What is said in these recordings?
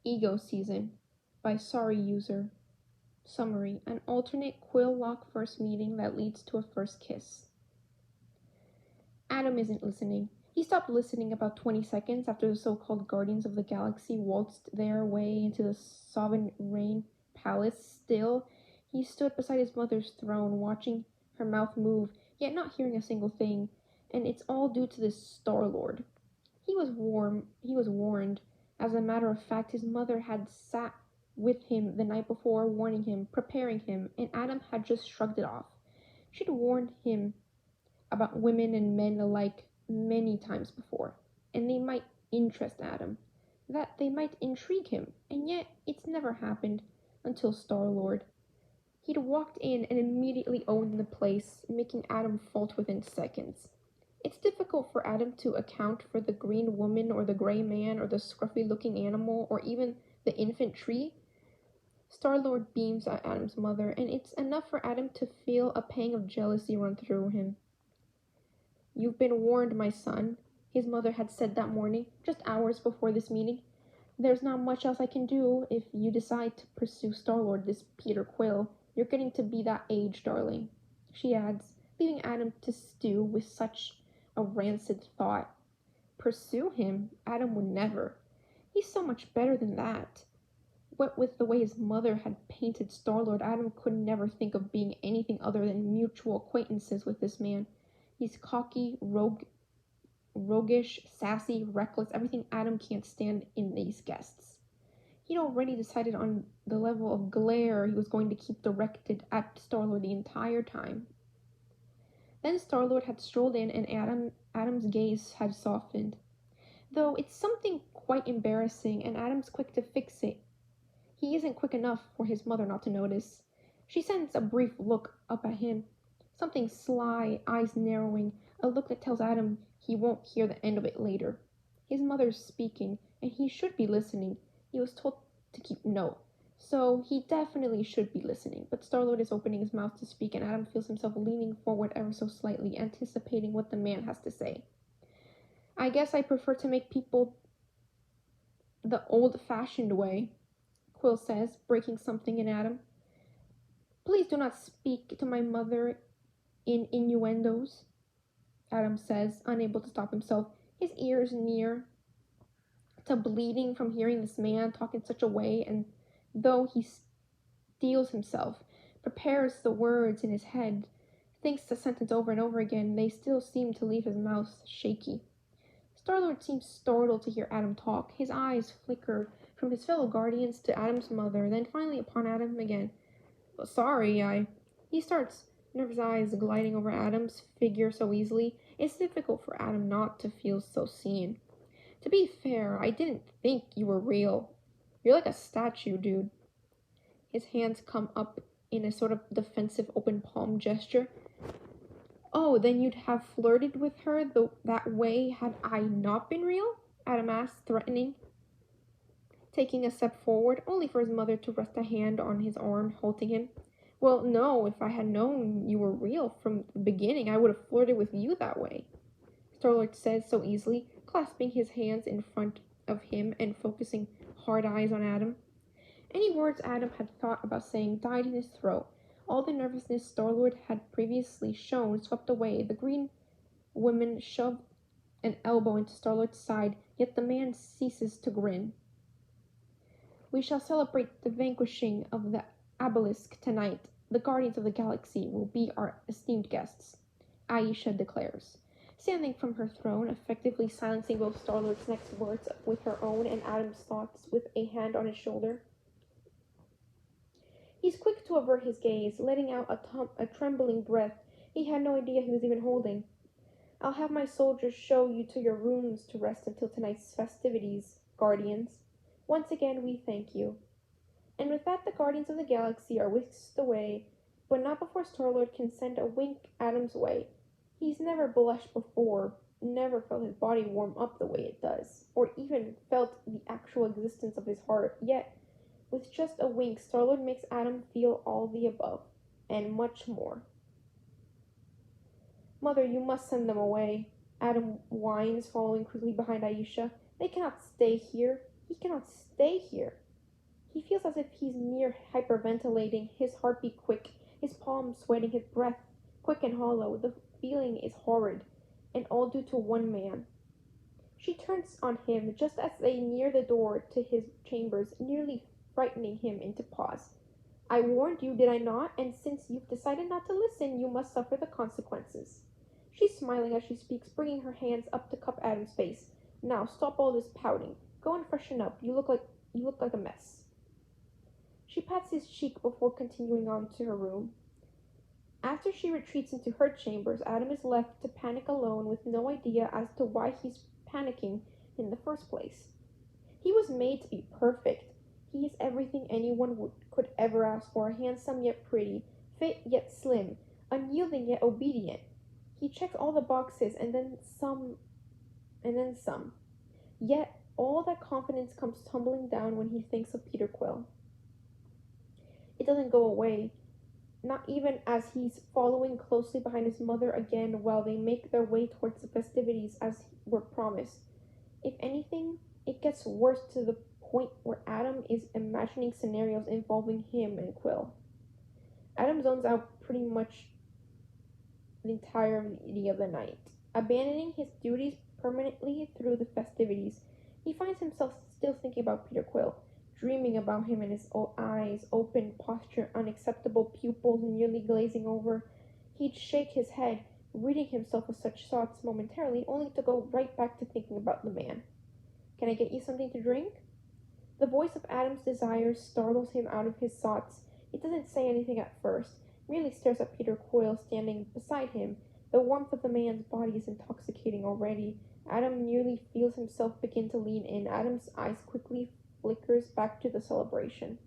Ego Season by sorryuser. Summary: an alternate Quillock first meeting that leads to a first kiss. Adam isn't listening. He stopped listening about 20 seconds after the so-called Guardians of the Galaxy waltzed their way into the sovereign palace. Still, he stood beside his mother's throne, watching her mouth move, yet not hearing a single thing. And it's all due to this Star-Lord. He was warned. As a matter of fact, his mother had sat with him the night before, warning him, preparing him, and Adam had just shrugged it off. She'd warned him about women and men alike many times before, and they might interest Adam, that they might intrigue him, and yet it's never happened until Star-Lord. He'd walked in and immediately owned the place, making Adam fault within seconds. It's difficult for Adam to account for the green woman or the gray man or the scruffy-looking animal or even the infant tree. Star-Lord beams at Adam's mother, and it's enough for Adam to feel a pang of jealousy run through him. "You've been warned, my son," his mother had said that morning, just hours before this meeting. "There's not much else I can do if you decide to pursue Star-Lord, this Peter Quill. You're getting to be that age, darling," she adds, leaving Adam to stew with such a rancid thought. Pursue him? Adam would never. He's so much better than that. What with the way his mother had painted Star-Lord, Adam could never think of being anything other than mutual acquaintances with this man. He's cocky, roguish, sassy, reckless, everything Adam can't stand in these guests. He'd already decided on the level of glare he was going to keep directed at Star-Lord the entire time. Then Star-Lord had strolled in, and Adam's gaze had softened. Though it's something quite embarrassing, and Adam's quick to fix it. He isn't quick enough for his mother not to notice. She sends a brief look up at him. Something sly, eyes narrowing, a look that tells Adam he won't hear the end of it later. His mother's speaking, and he should be listening. He was told to keep note. So he definitely should be listening, but Star-Lord is opening his mouth to speak, and Adam feels himself leaning forward ever so slightly, anticipating what the man has to say. "I guess I prefer to make people the old-fashioned way," Quill says, breaking something in Adam. "Please do not speak to my mother in innuendos," Adam says, unable to stop himself, his ears near to bleeding from hearing this man talk in such a way, and though he steels himself, prepares the words in his head, thinks the sentence over and over again, they still seem to leave his mouth shaky. Star-Lord seems startled to hear Adam talk. His eyes flicker from his fellow guardians to Adam's mother, then finally upon Adam again. "Sorry, He starts, nervous eyes gliding over Adam's figure so easily. It's difficult for Adam not to feel so seen. "To be fair, I didn't think you were real. You're like a statue, dude." His hands come up in a sort of defensive open palm gesture. "Oh, then you'd have flirted with her that way had I not been real?" Adam asked, threatening, taking a step forward, only for his mother to rest a hand on his arm, halting him. "Well, no, if I had known you were real from the beginning, I would have flirted with you that way," Star-Lord says so easily, clasping his hands in front of him and focusing hard eyes on Adam. Any words Adam had thought about saying died in his throat. All the nervousness Star-Lord had previously shown swept away. The green woman shoved an elbow into Star-Lord's side, yet the man ceases to grin. "We shall celebrate the vanquishing of the obelisk tonight. The Guardians of the Galaxy will be our esteemed guests," Aisha declares, standing from her throne, effectively silencing both Star-Lord's next words with her own and Adam's thoughts with a hand on his shoulder. He's quick to avert his gaze, letting out a trembling breath he had no idea he was even holding. "I'll have my soldiers show you to your rooms to rest until tonight's festivities, Guardians. Once again, we thank you." And with that, the Guardians of the Galaxy are whisked away, but not before Star-Lord can send a wink Adam's way. He's never blushed before, never felt his body warm up the way it does, or even felt the actual existence of his heart, yet with just a wink, Star-Lord makes Adam feel all the above, and much more. "Mother, you must send them away," Adam whines, following quickly behind Aisha. "They cannot stay here. He cannot stay here. He feels as if he's near hyperventilating, his heartbeat quick, his palms sweating, his breath quick and hollow. The feeling is horrid, and all due to one man. She turns on him just as they near the door to his chambers, nearly frightening him into pause. I warned you, did I not? And since you've decided not to listen, you must suffer the consequences. She's smiling as she speaks, bringing her hands up to cup Adam's face. Now, stop all this pouting. Go and freshen up. You look like a mess. She pats his cheek before continuing on to her room. After she retreats into her chambers, Adam is left to panic alone with no idea as to why he's panicking in the first place. He was made to be perfect. He is everything anyone could ever ask for, handsome yet pretty, fit yet slim, unyielding yet obedient. He checks all the boxes and then some. Yet all that confidence comes tumbling down when he thinks of Peter Quill. It doesn't go away, not even as he's following closely behind his mother again while they make their way towards the festivities as were promised. If anything, it gets worse to the point where Adam is imagining scenarios involving him and Quill. Adam zones out pretty much the entirety of the night. Abandoning his duties permanently through the festivities, he finds himself still thinking about Peter Quill, dreaming about him in his eyes, open posture, unacceptable pupils nearly glazing over. He'd shake his head, ridding himself of such thoughts momentarily, only to go right back to thinking about the man. Can I get you something to drink? The voice of Adam's desires startles him out of his thoughts. It doesn't say anything at first, merely stares at Peter Quill standing beside him. The warmth of the man's body is intoxicating already. Adam nearly feels himself begin to lean in. Adam's eyes quickly flickers back to the celebration.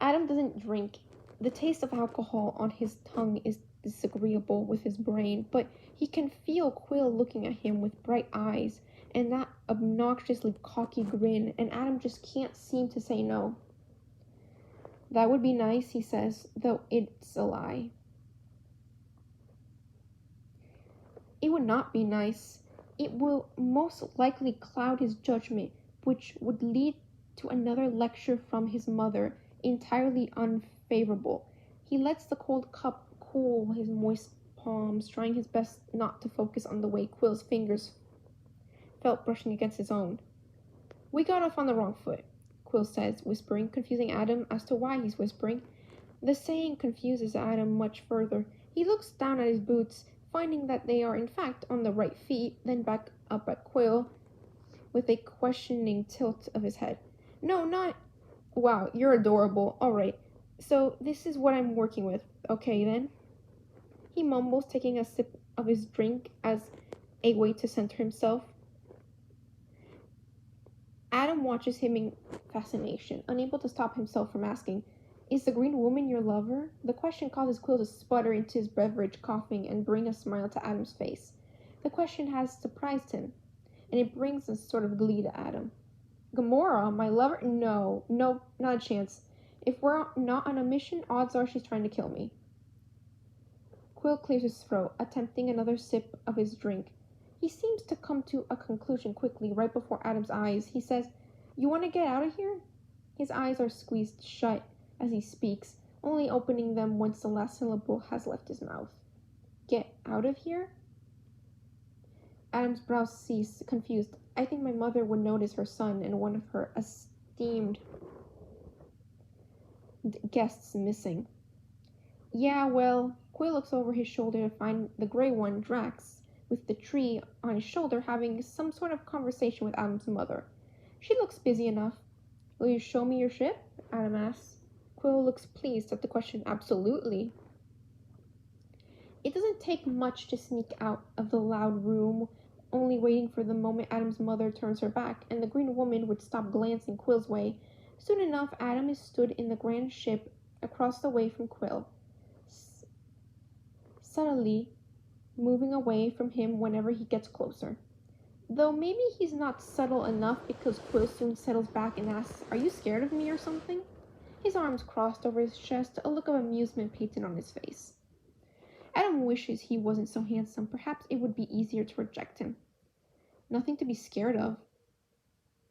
Adam doesn't drink. The taste of alcohol on his tongue is disagreeable with his brain, but he can feel Quill looking at him with bright eyes and that obnoxiously cocky grin, and Adam just can't seem to say no. That would be nice, he says, though it's a lie. It would not be nice. It will most likely cloud his judgment, which would lead to another lecture from his mother, entirely unfavorable. He lets the cold cup cool his moist palms, trying his best not to focus on the way Quill's fingers felt brushing against his own. We got off on the wrong foot, Quill says, whispering, confusing Adam as to why he's whispering. The saying confuses Adam much further. He looks down at his boots, finding that they are in fact on the right feet, then back up at Quill with a questioning tilt of his head. No, not... Wow, you're adorable. Alright, so this is what I'm working with. Okay, then. He mumbles, taking a sip of his drink as a way to center himself. Adam watches him in fascination, unable to stop himself from asking, Is the green woman your lover? The question causes Quill to sputter into his beverage, coughing, and bring a smile to Adam's face. The question has surprised him, and it brings a sort of glee to Adam. Gamora, my lover? No, not a chance. If we're not on a mission, odds are she's trying to kill me. Quill clears his throat, attempting another sip of his drink. He seems to come to a conclusion quickly, right before Adam's eyes. He says, You want to get out of here? His eyes are squeezed shut as he speaks, only opening them once the last syllable has left his mouth. Get out of here? Adam's brows cease, confused. I think my mother would notice her son and one of her esteemed guests missing. Yeah, well, Quill looks over his shoulder to find the gray one, Drax, with the tree on his shoulder, having some sort of conversation with Adam's mother. She looks busy enough. Will you show me your ship? Adam asks. Quill looks pleased at the question. Absolutely. It doesn't take much to sneak out of the loud room, only waiting for the moment Adam's mother turns her back, and the green woman would stop glancing Quill's way. Soon enough, Adam is stood in the grand ship across the way from Quill, subtly moving away from him whenever he gets closer. Though maybe he's not subtle enough, because Quill soon settles back and asks, Are you scared of me or something? His arms crossed over his chest, a look of amusement painted on his face. Adam wishes he wasn't so handsome. Perhaps it would be easier to reject him. Nothing to be scared of,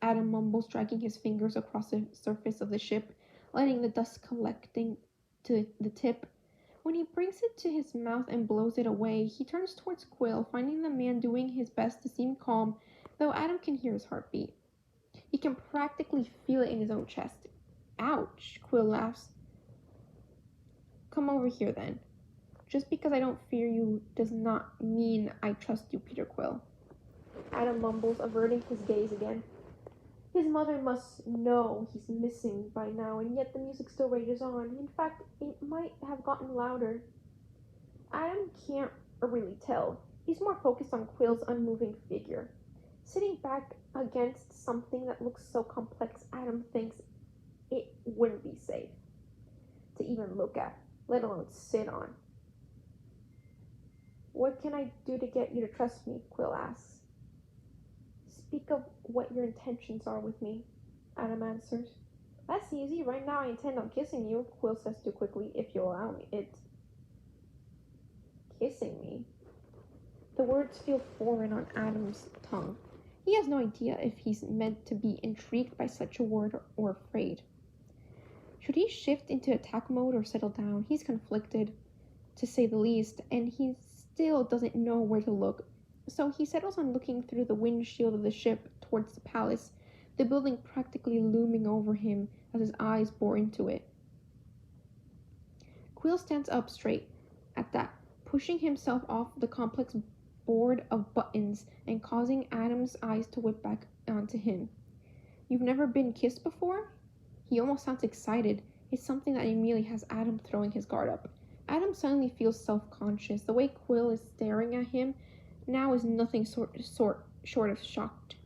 Adam mumbles, dragging his fingers across the surface of the ship, letting the dust collecting to the tip. When he brings it to his mouth and blows it away, he turns towards Quill, finding the man doing his best to seem calm, though Adam can hear his heartbeat. He can practically feel it in his own chest. Ouch, Quill laughs. Come over here then. Just because I don't fear you does not mean I trust you, Peter Quill. Adam mumbles, averting his gaze again. His mother must know he's missing by now, and yet the music still rages on. In fact, it might have gotten louder. Adam can't really tell. He's more focused on Quill's unmoving figure. Sitting back against something that looks so complex, Adam thinks it wouldn't be safe to even look at, let alone sit on. What can I do to get you to trust me? Quill asks. Speak of what your intentions are with me, Adam answers. That's easy. Right now I intend on kissing you, Quill says too quickly, if you'll allow me. Kissing me? The words feel foreign on Adam's tongue. He has no idea if he's meant to be intrigued by such a word or afraid. Should he shift into attack mode or settle down? He's conflicted, to say the least, and he still doesn't know where to look. So he settles on looking through the windshield of the ship towards the palace, the building practically looming over him as his eyes bore into it. Quill stands up straight at that, pushing himself off the complex board of buttons and causing Adam's eyes to whip back onto him. You've never been kissed before? He almost sounds excited. It's something that immediately has Adam throwing his guard up. Adam suddenly feels self-conscious. The way Quill is staring at him now is nothing short of shocked.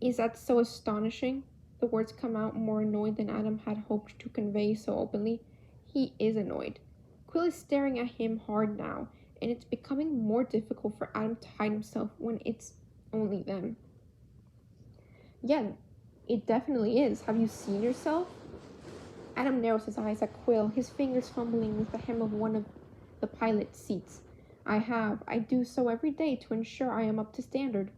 Is that so astonishing? The words come out more annoyed than Adam had hoped to convey so openly. He is annoyed. Quill is staring at him hard now, and it's becoming more difficult for Adam to hide himself when it's only them. Yeah, it definitely is. Have you seen yourself? Adam narrows his eyes at Quill, his fingers fumbling with the hem of one of the pilot's seats. I have. I do so every day to ensure I am up to standard.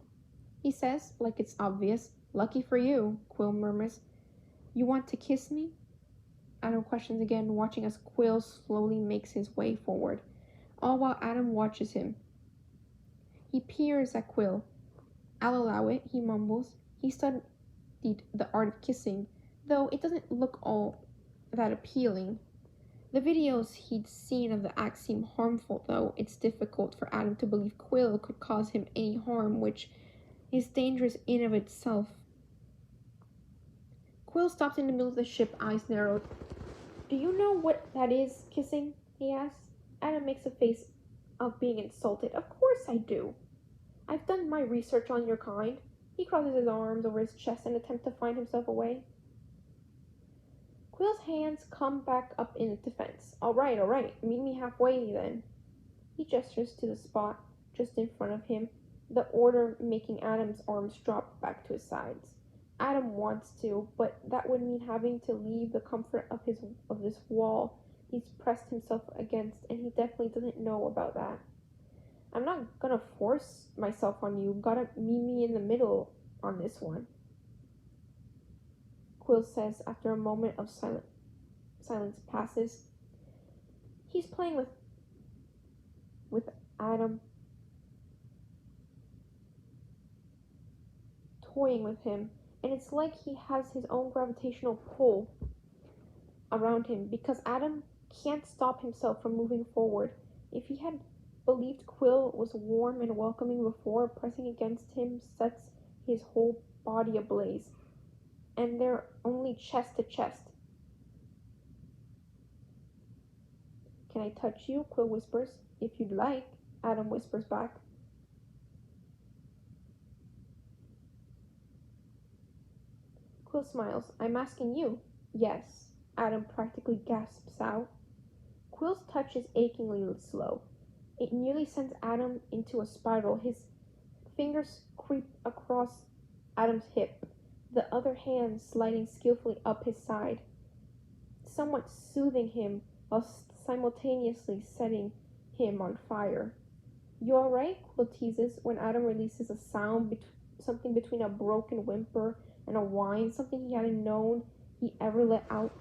He says, like it's obvious. Lucky for you, Quill murmurs. You want to kiss me? Adam questions again, watching as Quill slowly makes his way forward, all while Adam watches him. He peers at Quill. I'll allow it, he mumbles. He studied the art of kissing, though it doesn't look all that appealing. The videos he'd seen of the act seem harmful, though it's difficult for Adam to believe Quill could cause him any harm, which is dangerous in of itself. Quill stops in the middle of the ship, eyes narrowed. Do you know what that is, kissing? He asks. Adam makes a face of being insulted. Of course I do. I've done my research on your kind. He crosses his arms over his chest and attempts to find himself away. Quill's hands come back up in defense. All right, meet me halfway then. He gestures to the spot just in front of him, the order making Adam's arms drop back to his sides. Adam wants to, but that would mean having to leave the comfort of this wall he's pressed himself against, and he definitely doesn't know about that. I'm not gonna force myself on you. Gotta meet me in the middle on this one, Quill says after a moment of silence passes. He's playing with Adam, toying with him, and it's like he has his own gravitational pull around him, because Adam can't stop himself from moving forward. If he had believed Quill was warm and welcoming before, pressing against him sets his whole body ablaze, and they're only chest to chest. Can I touch you? Quill whispers. If you'd like, Adam whispers back. Quill smiles. I'm asking you. Yes, Adam practically gasps out. Quill's touch is achingly slow. It nearly sends Adam into a spiral. His fingers creep across Adam's hip, the other hand sliding skillfully up his side, somewhat soothing him while simultaneously setting him on fire. You alright? Quill teases when Adam releases a sound, something between a broken whimper and a whine, something he hadn't known he ever let out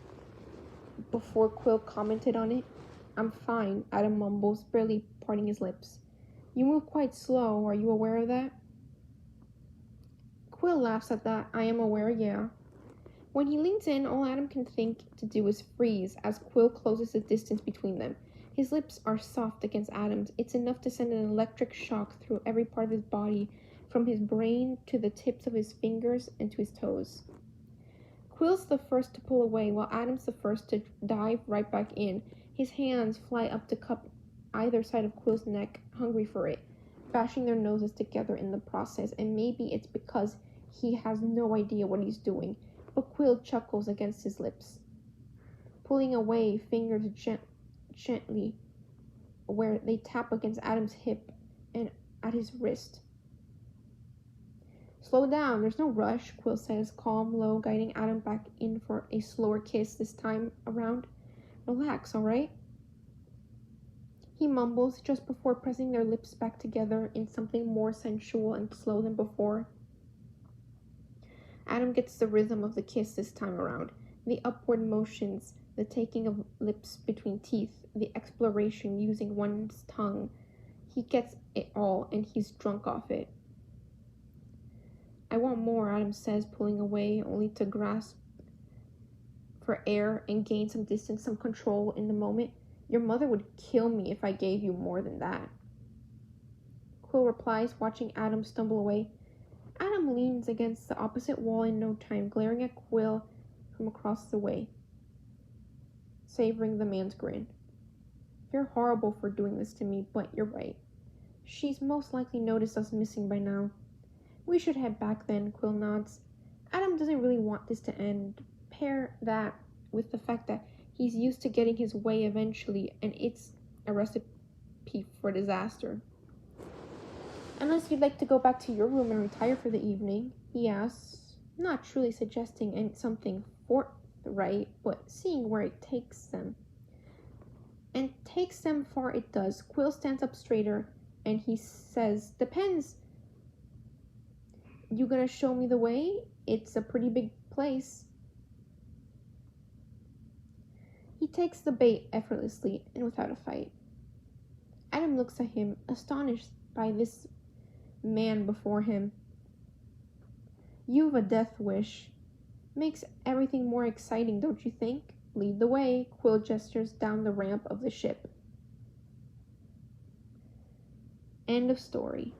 before Quill commented on it. I'm fine, Adam mumbles, barely parting his lips. You move quite slow, are you aware of that? Quill laughs at that. I am aware, yeah. When he leans in, all Adam can think to do is freeze as Quill closes the distance between them. His lips are soft against Adam's. It's enough to send an electric shock through every part of his body, from his brain to the tips of his fingers and to his toes. Quill's the first to pull away, while Adam's the first to dive right back in. His hands fly up to cup either side of Quill's neck, hungry for it, bashing their noses together in the process, and maybe it's because he has no idea what he's doing, but Quill chuckles against his lips. Pulling away, fingers gently where they tap against Adam's hip and at his wrist. Slow down, there's no rush, Quill says, calm, low, guiding Adam back in for a slower kiss this time around. Relax, alright? He mumbles just before pressing their lips back together in something more sensual and slow than before. Adam gets the rhythm of the kiss this time around. The upward motions, the taking of lips between teeth, the exploration using one's tongue. He gets it all, and he's drunk off it. I want more, Adam says, pulling away, only to grasp for air and gain some distance, some control in the moment. Your mother would kill me if I gave you more than that. Quill replies, watching Adam stumble away. Adam leans against the opposite wall in no time, glaring at Quill from across the way, savoring the man's grin. You're horrible for doing this to me, but you're right. She's most likely noticed us missing by now. We should head back then, Quill nods. Adam doesn't really want this to end. Pair that with the fact that he's used to getting his way eventually, and it's a recipe for disaster. Unless you'd like to go back to your room and retire for the evening, he asks, not truly suggesting something forthright, but seeing where it takes them. And takes them far it does. Quill stands up straighter, and he says, depends. You gonna show me the way? It's a pretty big place. He takes the bait effortlessly and without a fight. Adam looks at him, astonished by this man before him. You've a death wish. Makes everything more exciting, don't you think? Lead the way, Quill gestures down the ramp of the ship. End of story.